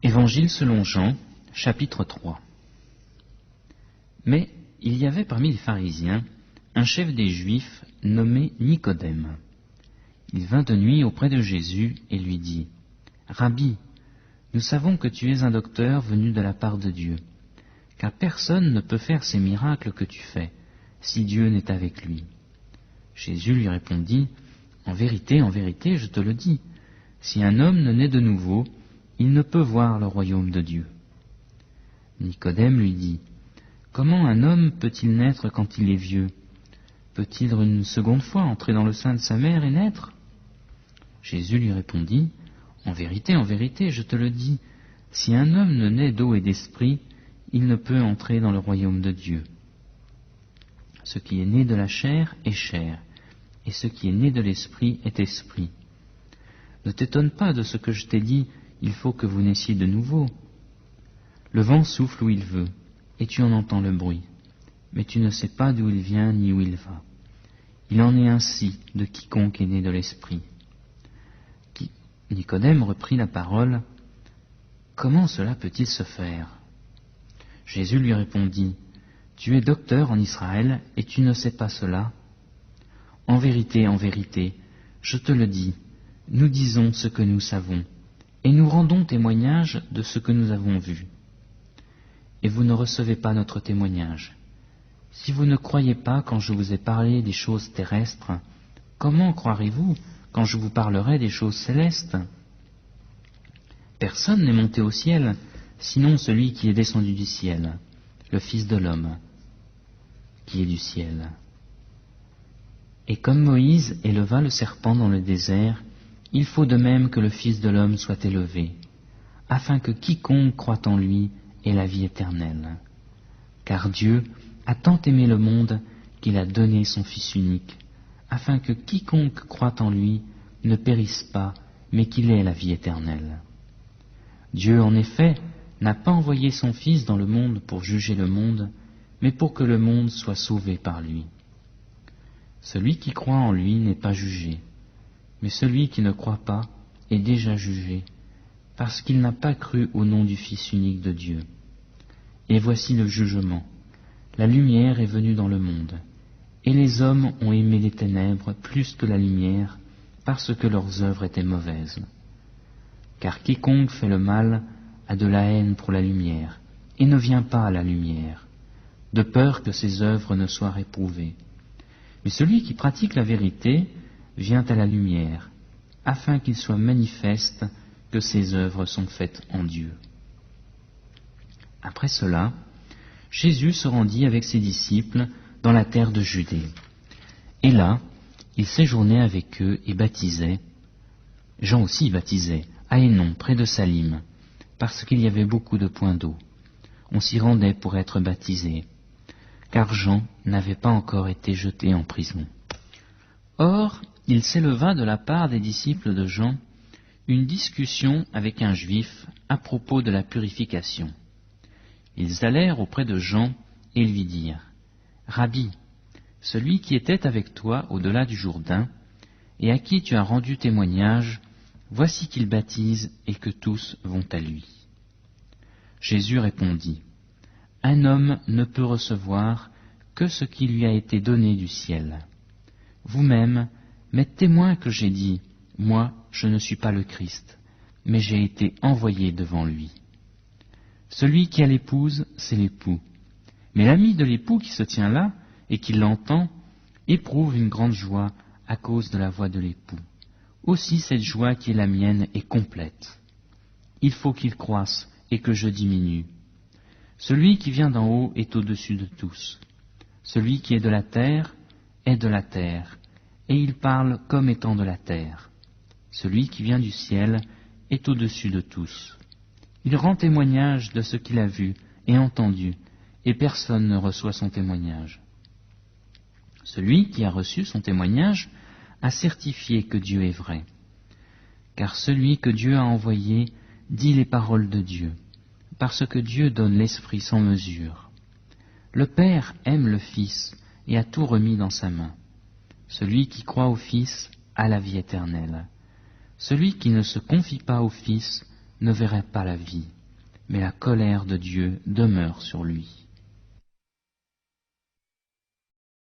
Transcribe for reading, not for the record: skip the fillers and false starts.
Évangile selon Jean, chapitre 3. Mais il y avait parmi les pharisiens un chef des Juifs nommé Nicodème. Il vint de nuit auprès de Jésus et lui dit : « Rabbi, nous savons que tu es un docteur venu de la part de Dieu, car personne ne peut faire ces miracles que tu fais, si Dieu n'est avec lui. » Jésus lui répondit : « en vérité, je te le dis, si un homme ne naît de nouveau, il ne peut voir le royaume de Dieu. » Nicodème lui dit : « Comment un homme peut-il naître quand il est vieux ? Peut-il une seconde fois entrer dans le sein de sa mère et naître ?» Jésus lui répondit : « en vérité, je te le dis, si un homme ne naît d'eau et d'esprit, il ne peut entrer dans le royaume de Dieu. Ce qui est né de la chair est chair, et ce qui est né de l'esprit est esprit. Ne t'étonne pas de ce que je t'ai dit, il faut que vous naissiez de nouveau. Le vent souffle où il veut, et tu en entends le bruit, mais tu ne sais pas d'où il vient ni où il va. Il en est ainsi de quiconque est né de l'esprit. » Nicodème reprit la parole : « Comment cela peut-il se faire ?» Jésus lui répondit : « Tu es docteur en Israël, et tu ne sais pas cela ? En vérité, je te le dis, nous disons ce que nous savons, et nous rendons témoignage de ce que nous avons vu. Et vous ne recevez pas notre témoignage. Si vous ne croyez pas quand je vous ai parlé des choses terrestres, comment croirez-vous quand je vous parlerai des choses célestes ? Personne n'est monté au ciel, sinon celui qui est descendu du ciel, le Fils de l'homme, qui est du ciel. Et comme Moïse éleva le serpent dans le désert, il faut de même que le Fils de l'homme soit élevé, afin que quiconque croit en lui ait la vie éternelle. Car Dieu a tant aimé le monde qu'il a donné son Fils unique, afin que quiconque croit en lui ne périsse pas, mais qu'il ait la vie éternelle. Dieu, en effet, n'a pas envoyé son Fils dans le monde pour juger le monde, mais pour que le monde soit sauvé par lui. Celui qui croit en lui n'est pas jugé, mais celui qui ne croit pas est déjà jugé, parce qu'il n'a pas cru au nom du Fils unique de Dieu. Et voici le jugement. La lumière est venue dans le monde, et les hommes ont aimé les ténèbres plus que la lumière, parce que leurs œuvres étaient mauvaises. Car quiconque fait le mal a de la haine pour la lumière, et ne vient pas à la lumière, de peur que ses œuvres ne soient réprouvées. Mais celui qui pratique la vérité vient à la lumière, afin qu'il soit manifeste que ses œuvres sont faites en Dieu. » Après cela, Jésus se rendit avec ses disciples dans la terre de Judée. Et là, il séjournait avec eux et baptisait. Jean aussi baptisait, à Hénon, près de Salim, parce qu'il y avait beaucoup de points d'eau. On s'y rendait pour être baptisé, car Jean n'avait pas encore été jeté en prison. Or, il s'éleva de la part des disciples de Jean une discussion avec un juif à propos de la purification. Ils allèrent auprès de Jean et lui dirent : « Rabbi, celui qui était avec toi au-delà du Jourdain, et à qui tu as rendu témoignage, voici qu'il baptise et que tous vont à lui. » Jésus répondit : « Un homme ne peut recevoir que ce qui lui a été donné du ciel. Vous-même m'êtes témoin que j'ai dit : moi, je ne suis pas le Christ, mais j'ai été envoyé devant lui. Celui qui a l'épouse, c'est l'époux. Mais l'ami de l'époux qui se tient là et qui l'entend éprouve une grande joie à cause de la voix de l'époux. Aussi cette joie qui est la mienne est complète. Il faut qu'il croisse et que je diminue. Celui qui vient d'en haut est au-dessus de tous. Celui qui est de la terre est de la terre, et il parle comme étant de la terre. Celui qui vient du ciel est au-dessus de tous. Il rend témoignage de ce qu'il a vu et entendu, et personne ne reçoit son témoignage. Celui qui a reçu son témoignage a certifié que Dieu est vrai. Car celui que Dieu a envoyé dit les paroles de Dieu, parce que Dieu donne l'Esprit sans mesure. Le Père aime le Fils et a tout remis dans sa main. Celui qui croit au Fils a la vie éternelle. Celui qui ne se confie pas au Fils ne verrait pas la vie, mais la colère de Dieu demeure sur lui.